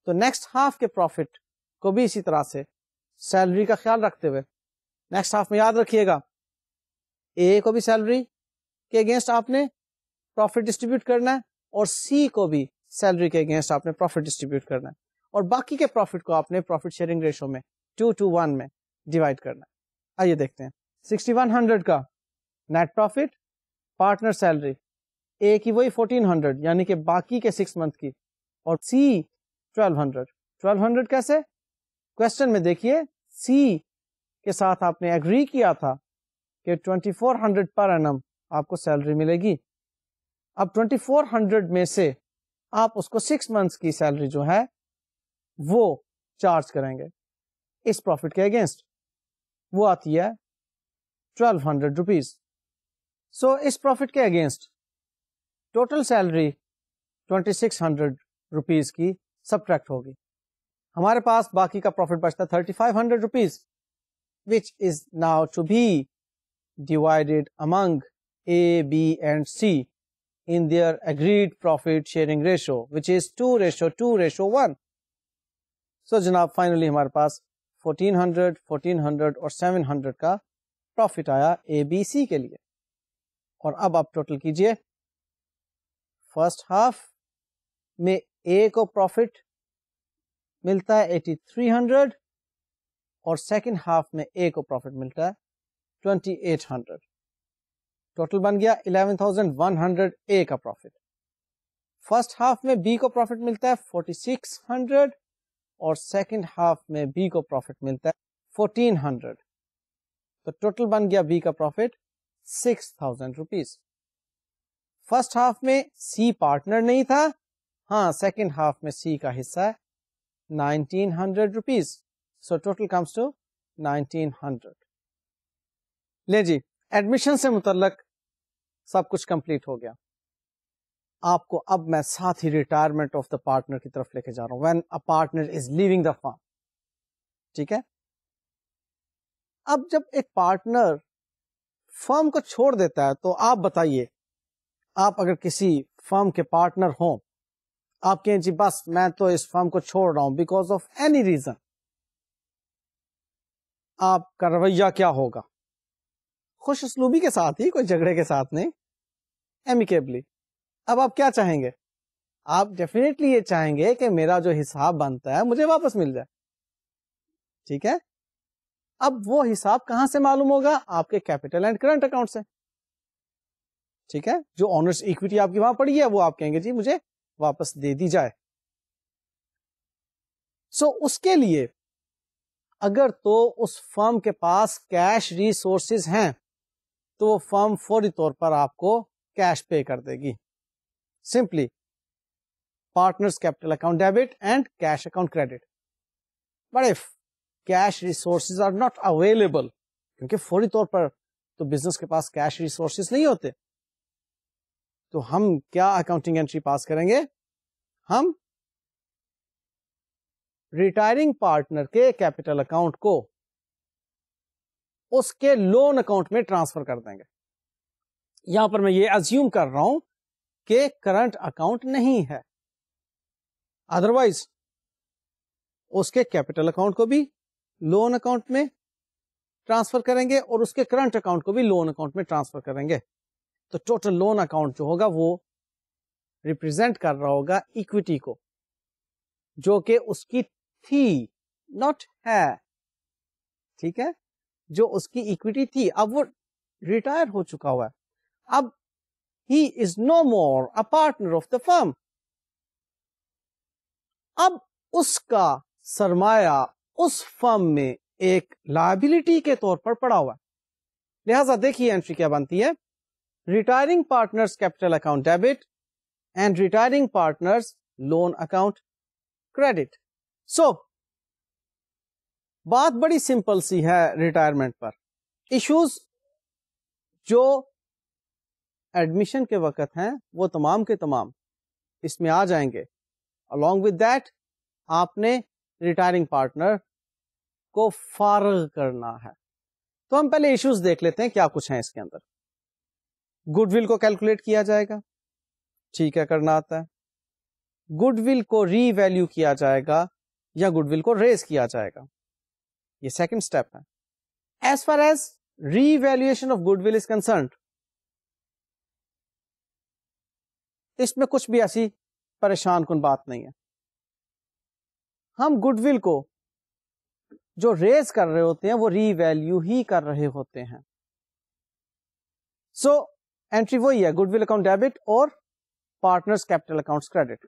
تو نیکسٹ ہاف کے پروفٹ کو بھی اسی طرح سے سیلری کا خیال رکھتے ہوئے نیکسٹ ہاف میں یاد رکھیے گا اے کو بھی سیلری کے اگینسٹ آپ نے پروفٹ ڈسٹریبیوٹ کرنا ہے اور سی کو بھی سیلری کے اگینسٹ آپ نے پروفٹ ڈسٹریبیوٹ کرنا ہے, اور باقی کے پروفٹ کو آپ نے پروفٹ شیئرنگ ریشو میں 2:1 میں ڈیوائڈ کرنا ہے. آئیے دیکھتے ہیں 6,100 کا نیٹ پروفٹ, پارٹنر سیلری اے کی وہی 1,400 یعنی کہ باقی کے 6 منتھ کی, اور سی 1,200 کیسے؟ کوشچن میں دیکھیے سی کے ساتھ آپ نے ایگری کیا تھا کہ 2,400 پر اینم آپ کو سیلری ملے گی. اب 2,400 میں سے آپ اس کو 6 منتھس کی سیلری جو ہے وہ چارج کریں گے اس پروفٹ کے اگینسٹ, وہ آتی ہے 1,200 روپیز. سو اس پروفٹ کے اگینسٹ ٹوٹل سیلری 2,600 روپیز کی سبٹریکٹ ہوگی. ہمارے پاس باقی کا پروفٹ بچتا 3,500 rupees which is now to be divided among A, B and C in their agreed profit sharing ratio which is 2:2:1. So جناب فائنلی ہمارے پاس 1,400, 1,400 اور 700 کا پروفٹ آیا اے بی سی کے لیے. اور اب آپ ٹوٹل کیجئے, فرسٹ ہاف میں اے کو پروفٹ ملتا ہے 8,300 اور سیکنڈ ہاف میں اے کو پروفٹ ملتا ہے 2,800. ٹوٹل بن گیا 11,100 اے کا پروفٹ. فرسٹ ہاف میں بی کو پروفٹ ملتا ہے 4,600 اور سیکنڈ ہاف میں بی کو پروفٹ ملتا ہے 1,400. تو ٹوٹل بن گیا بی کا پروفٹ 6,000 روپیز. فرسٹ ہاف میں سی پارٹنر نہیں تھا, ہاں سیکنڈ ہاف میں سی کا حصہ ہے 1,900 rupees. So total comes to 1,900. لے جی ایڈمیشن سے متعلق سب کچھ کمپلیٹ ہو گیا. آپ کو اب میں ساتھ ہی ریٹائرمنٹ آف دا پارٹنر کی طرف لے کے جا رہا ہوں. When a partner is leaving the firm. ٹھیک ہے, اب جب ایک پارٹنر فرم کو چھوڑ دیتا ہے تو آپ بتائیے, آپ اگر کسی فرم کے پارٹنر ہوں, آپ کہیں جی بس میں تو اس فرم کو چھوڑ رہا ہوں بیکاز آف اینی ریزن, آپ کا رویہ کیا ہوگا؟ خوش اسلوبی کے ساتھ ہی, کوئی جھگڑے کے ساتھ نہیں, ایمیکیبلی. اب آپ کیا چاہیں گے؟ آپ ڈیفینیٹلی یہ چاہیں گے کہ میرا جو حساب بنتا ہے مجھے واپس مل جائے. ٹھیک ہے, اب وہ حساب کہاں سے معلوم ہوگا؟ آپ کے کیپٹل اینڈ کرنٹ اکاؤنٹ سے. ٹھیک ہے, جو آنرز ایکویٹی آپ کی وہاں پڑی ہے وہ آپ کہیں گے جی مجھے واپس دے دی جائے. سو اس کے لیے اگر تو اس فرم کے پاس کیش ریسورسز ہیں تو وہ فرم فوری طور پر آپ کو کیش پے کر دے گی. Simply partners capital account debit and cash account credit. But if cash resources are not available, کیونکہ فوری طور پر تو بزنس کے پاس کیش ریسورسز نہیں ہوتے, تو ہم کیا اکاؤنٹنگ انٹری پاس کریں گے؟ ہم ریٹائرنگ پارٹنر کے کیپٹل اکاؤنٹ کو اس کے لون اکاؤنٹ میں ٹرانسفر کر دیں گے. یہاں پر میں یہ ازیوم کر رہا ہوں کہ کرنٹ اکاؤنٹ نہیں ہے, ادروائز اس کے کیپٹل اکاؤنٹ کو بھی لون اکاؤنٹ میں ٹرانسفر کریں گے اور اس کے کرنٹ اکاؤنٹ کو بھی لون اکاؤنٹ میں ٹرانسفر کریں گے. تو ٹوٹل لون اکاؤنٹ جو ہوگا وہ ریپرزینٹ کر رہا ہوگا اکویٹی کو جو کہ اس کی تھی, ناٹ ہے. ٹھیک ہے, جو اس کی اکویٹی تھی اب وہ ریٹائر ہو چکا ہوا ہے, اب ہی از نو مور اے پارٹنر آف دا فرم. اب اس کا سرمایہ اس فرم میں ایک لائبلٹی کے طور پر پڑا ہوا ہے. لہذا دیکھیے انٹری کیا بنتی ہے, retiring partners capital account debit and retiring partners loan account credit. So بات بڑی سمپل سی ہے ریٹائرمنٹ پر. ایشوز جو ایڈمیشن کے وقت ہیں وہ تمام کے تمام اس میں آ جائیں گے. along with that آپ نے ریٹائرنگ پارٹنر کو فارغ کرنا ہے. تو ہم پہلے ایشوز دیکھ لیتے ہیں کیا کچھ ہیں اس کے اندر. گڈ ول کو کیلکولیٹ کیا جائے گا, ٹھیک ہے, کرنا آتا ہے. گڈ ول کو ری ویلیو کیا جائے گا یا گڈ ول کو ریز کیا جائے گا, یہ سیکنڈ اسٹیپ ہے. As far as revaluation of goodwill is concerned, اس میں کچھ بھی ایسی پریشان کن بات نہیں ہے. ہم گڈ ول کو جو ریز کر رہے ہوتے ہیں وہ ری ویلیو ہی کر رہے ہوتے ہیں. سو اینٹری وہی ہے, گڈ ول اکاؤنٹ ڈیبٹ اور پارٹنرز کیپٹل اکاؤنٹ کریڈٹ.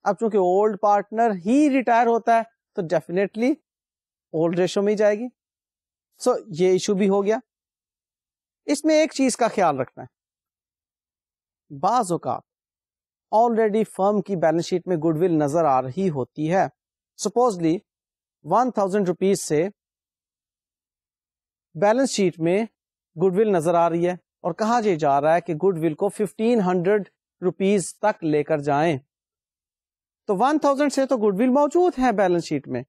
اب چونکہ اولڈ پارٹنر ہی ریٹائر ہوتا ہے تو ڈیفینیٹلی اولڈ ریشو میں ہی جائے گی. سو یہ ایشو بھی ہو گیا. اس میں ایک چیز کا خیال رکھنا ہے, بعض اوقات آلریڈی فرم کی بیلنس شیٹ میں گڈ ول نظر آ رہی ہوتی ہے. سپوزلی 1000 روپیز سے بیلنس شیٹ میں گڈ ول نظر آ رہی ہے اور کہا یہ جا رہا ہے کہ گڈ ول کو 1500 روپیز تک لے کر جائیں. تو 1000 سے تو گڈ ول موجود ہے بیلنس شیٹ میں,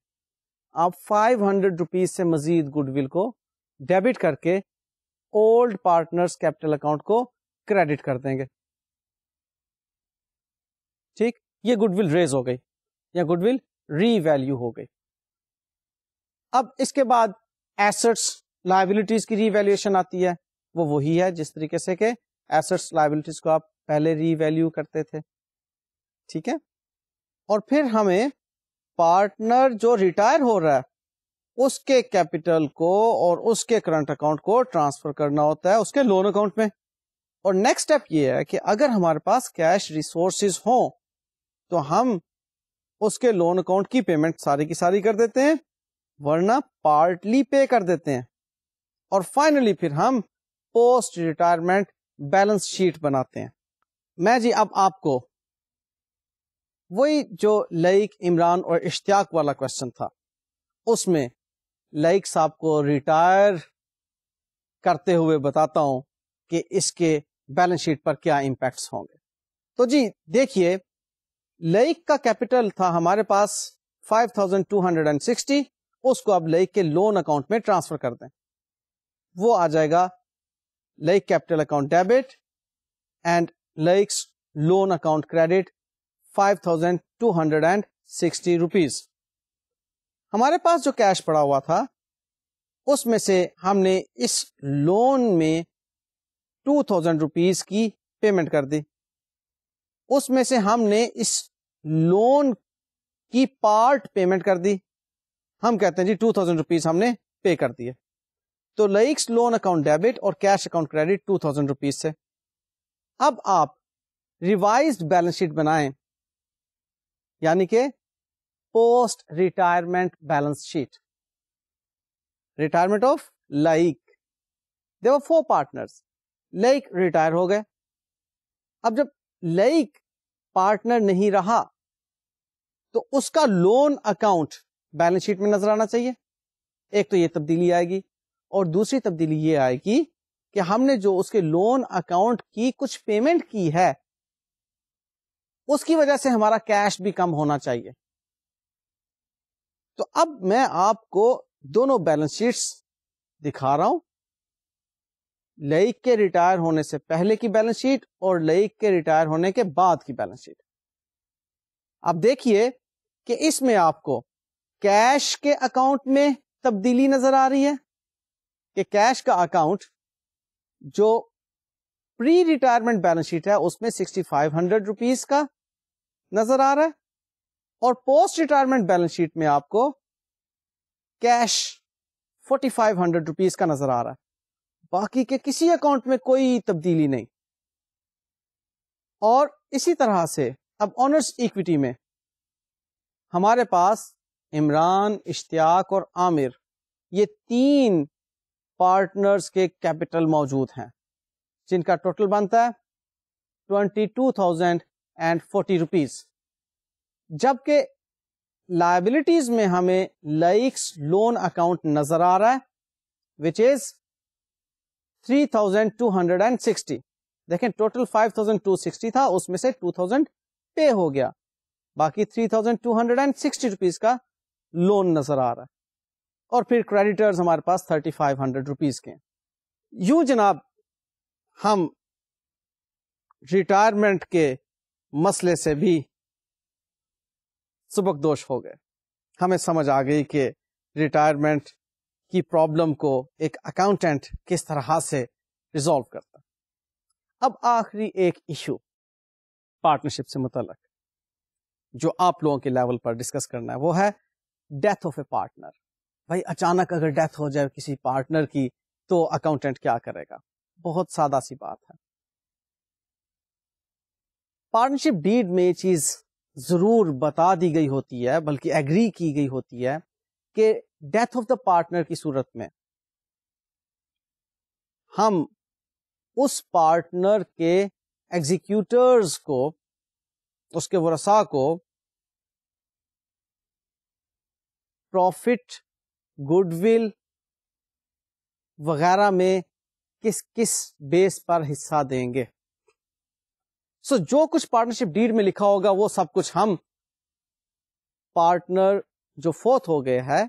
آپ 500 روپیز سے مزید گڈ ول کو ڈیبٹ کر کے اولڈ پارٹنرز کیپٹل اکاؤنٹ کو کریڈٹ کر دیں گے. ٹھیک, یہ گڈ ول ریز ہو گئی یا گڈ ول ری ویلیو ہو گئی. اب اس کے بعد ایسٹس لائبلٹیز کی ری ویلیویشن آتی ہے, وہ وہی ہے جس طریقے سے کہ ایسٹس لائبلٹیز کو آپ پہلے ری ویلیو کرتے تھے. ٹھیک ہے, اور پھر ہمیں پارٹنر جو ریٹائر ہو رہا ہے اس کے کیپٹل کو اور اس کے کرنٹ اکاؤنٹ کو ٹرانسفر کرنا ہوتا ہے اس کے لون اکاؤنٹ میں. اور نیکسٹ اسٹیپ یہ ہے کہ اگر ہمارے پاس کیش ریسورسز ہوں تو ہم اس کے لون اکاؤنٹ کی پیمنٹ ساری کی ساری کر دیتے ہیں, ورنہ پارٹلی پے کر دیتے ہیں. اور فائنلی پھر ہم پوسٹ ریٹائرمنٹ بیلنس شیٹ بناتے ہیں. میں جی اب آپ کو وہی جو لائق عمران اور اشتیاق والا کوشچن تھا اس میں لائق صاحب کو ریٹائر کرتے ہوئے بتاتا ہوں کہ اس کے بیلنس شیٹ پر کیا امپیکٹس ہوں گے. تو جی دیکھیے, لائق کا کیپٹل تھا ہمارے پاس 5260, اس کو اب لائق کے لون اکاؤنٹ میں ٹرانسفر کر دیں. وہ آ جائے گا Laiq capital account debit and Laiq's loan account credit 5260 rupees. ہمارے پاس جو کیش پڑا ہوا تھا اس میں سے ہم نے اس لون میں 2000 روپیز کی پیمنٹ کر دی. اس میں سے ہم نے اس لون کی پارٹ پیمنٹ کر دی, ہم کہتے ہیں جی 2000 روپیز ہم نے پے کر دیے. تو لائقس لون اکاؤنٹ ڈیبٹ اور کیش اکاؤنٹ کریڈٹ 2000 روپیز سے. اب آپ ریوائزڈ بیلنس شیٹ بنائیں, یعنی کہ post retirement balance sheet. Retirement of لائق, دیر ور 4 پارٹنرز, لائق ریٹائر ہو گئے. اب جب لائق پارٹنر نہیں رہا تو اس کا لون اکاؤنٹ بیلنس شیٹ میں نظر آنا چاہیے. ایک تو یہ تبدیلی آئے گی, اور دوسری تبدیلی یہ آئے گی کہ ہم نے جو اس کے لون اکاؤنٹ کی کچھ پیمنٹ کی ہے اس کی وجہ سے ہمارا کیش بھی کم ہونا چاہیے. تو اب میں آپ کو دونوں بیلنس شیٹس دکھا رہا ہوں, لائق کے ریٹائر ہونے سے پہلے کی بیلنس شیٹ اور لائق کے ریٹائر ہونے کے بعد کی بیلنس شیٹ. اب دیکھیے کہ اس میں آپ کو کیش کے اکاؤنٹ میں تبدیلی نظر آ رہی ہے کہ کیش کا اکاؤنٹ جو پری ریٹائرمنٹ بیلنس شیٹ ہے اس میں 6500 روپیز کا نظر آ رہا ہے, اور پوسٹ ریٹائرمنٹ بیلنس شیٹ میں آپ کو کیش 4500 روپیز کا نظر آ رہا ہے. باقی کے کسی اکاؤنٹ میں کوئی تبدیلی نہیں. اور اسی طرح سے اب آنرز ایکویٹی میں ہمارے پاس عمران, اشتیاق اور عامر, یہ 3 پارٹنرز کے کیپٹل موجود ہیں جن کا ٹوٹل بنتا ہے 22,040 روپیز. جبکہ لائبلٹیز میں ہمیں لائکس لون اکاؤنٹ نظر آ رہا ہے وچ از 3,260. دیکھیں ٹوٹل 5,260 تھا, اس میں سے 2,000 پے ہو گیا, باقی 3,260 روپیز کا لون نظر آ رہا ہے. اور پھر کریڈیٹرز ہمارے پاس 3,500 روپیز کے. یوں جناب ہم ریٹائرمنٹ کے مسئلے سے بھی سبکدوش ہو گئے. ہمیں سمجھ آ گئی کہ ریٹائرمنٹ کی پرابلم کو ایک اکاؤنٹنٹ کس طرح سے ریزالو کرتا. اب آخری ایک ایشو پارٹنرشپ سے متعلق جو آپ لوگوں کے لیول پر ڈسکس کرنا ہے وہ ہے ڈیتھ آف اے پارٹنر. بھائی اچانک اگر ڈیتھ ہو جائے کسی پارٹنر کی تو اکاؤنٹنٹ کیا کرے گا؟ بہت سادہ سی بات ہے. پارٹنرشپ ڈیڈ میں یہ چیز ضرور بتا دی گئی ہوتی ہے, بلکہ ایگری کی گئی ہوتی ہے کہ ڈیتھ آف دا پارٹنر کی صورت میں ہم اس پارٹنر کے ایگزیکیوٹرز کو, اس کے ورثاء کو پروفٹ, گڈ ول وغیرہ میں کس کس بیس پر حصہ دیں گے. سو جو کچھ پارٹنرشپ ڈیڈ میں لکھا ہوگا وہ سب کچھ ہم پارٹنر جو فوت ہو گئے ہے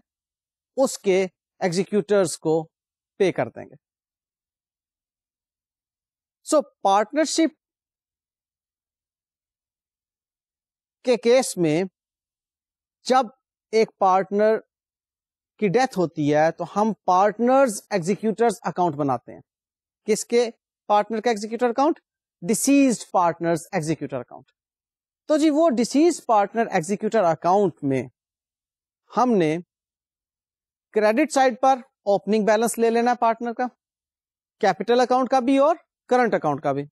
اس کے ایگزیکیوٹرز کو پے کر دیں گے. سو پارٹنرشپ کے کیس میں جب ایک پارٹنر کی ڈیتھ ہوتی ہے تو ہم پارٹنرز ایگزیکیوٹرز اکاؤنٹ بناتے ہیں. کس کے پارٹنر کا executor account? Deceased partners executor account. تو جی وہ ڈیسیزڈ پارٹنر ایگزیکیوٹر اکاؤنٹ میں ہم نے کریڈٹ سائڈ پر اوپننگ بیلنس لے لینا پارٹنر کا, کیپٹل اکاؤنٹ کا بھی اور کرنٹ اکاؤنٹ کا بھی,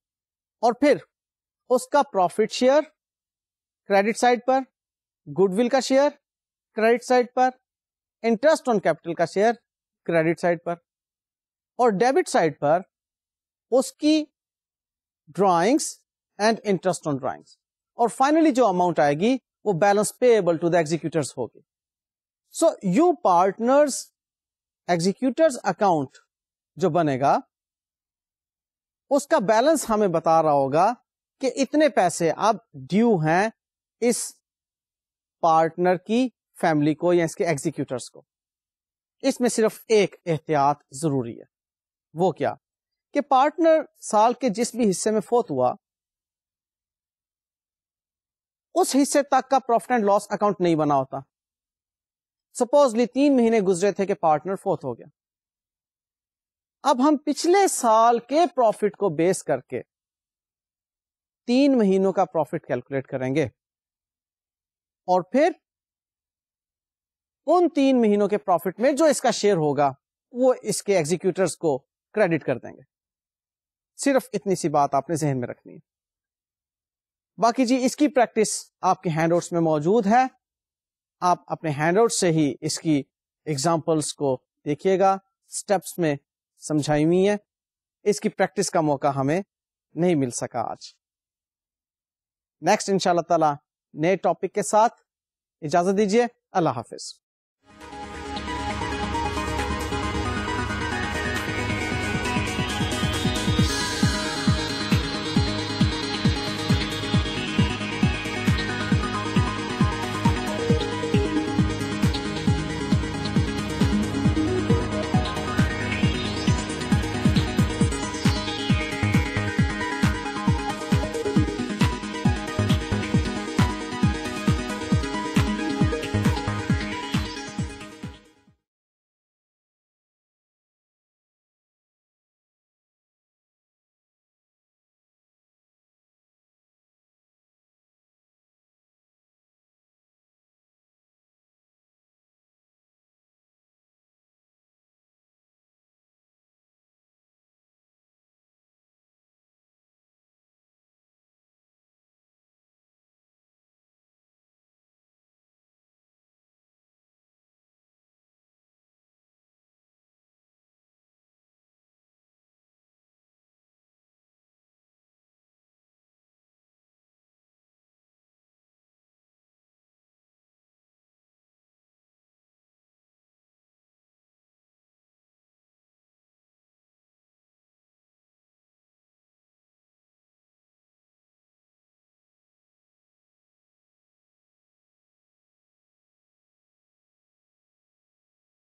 اور پھر اس کا پروفٹ شیئر کریڈٹ سائڈ پر, گڈ ول کا شیئر کریڈٹ سائڈ پر, انٹرسٹ آن کیپٹل کا شیئر کریڈٹ سائڈ پر, اور ڈیبٹ سائڈ پر اس کی drawings and interest on drawings, اور فائنلی جو اماؤنٹ آئے گی وہ balance payable to the executors ہوگی. So you partners executors account جو بنے گا اس کا بیلنس ہمیں بتا رہا ہوگا کہ اتنے پیسے اب ڈیو ہیں اس پارٹنر کی فیملی کو یا اس کے ایگزیکیوٹرز کو. اس میں صرف ایک احتیاط ضروری ہے, وہ کیا کہ پارٹنر سال کے جس بھی حصے میں فوت ہوا اس حصے تک کا پروفٹ اینڈ لاس اکاؤنٹ نہیں بنا ہوتا. سپوزلی 3 مہینے گزرے تھے کہ پارٹنر فوت ہو گیا, اب ہم پچھلے سال کے پروفٹ کو بیس کر کے 3 مہینوں کا پروفٹ کیلکولیٹ کریں گے اور پھر ان 3 مہینوں کے پروفٹ میں جو اس کا شیئر ہوگا وہ اس کے ایگزیکیوٹرز کو کریڈٹ کر دیں گے. صرف اتنی سی بات آپ نے ذہن میں رکھنی ہے. باقی جی اس کی پریکٹس آپ کے ہینڈ آؤٹس میں موجود ہے, آپ اپنے ہینڈ آؤٹ سے ہی اس کی ایگزامپلس کو دیکھیے گا, سٹیپس میں سمجھائی ہوئی ہے. اس کی پریکٹس کا موقع ہمیں نہیں مل سکا آج. نیکسٹ انشاءاللہ تعالی نئے ٹاپک کے ساتھ اجازت دیجیے. اللہ حافظ.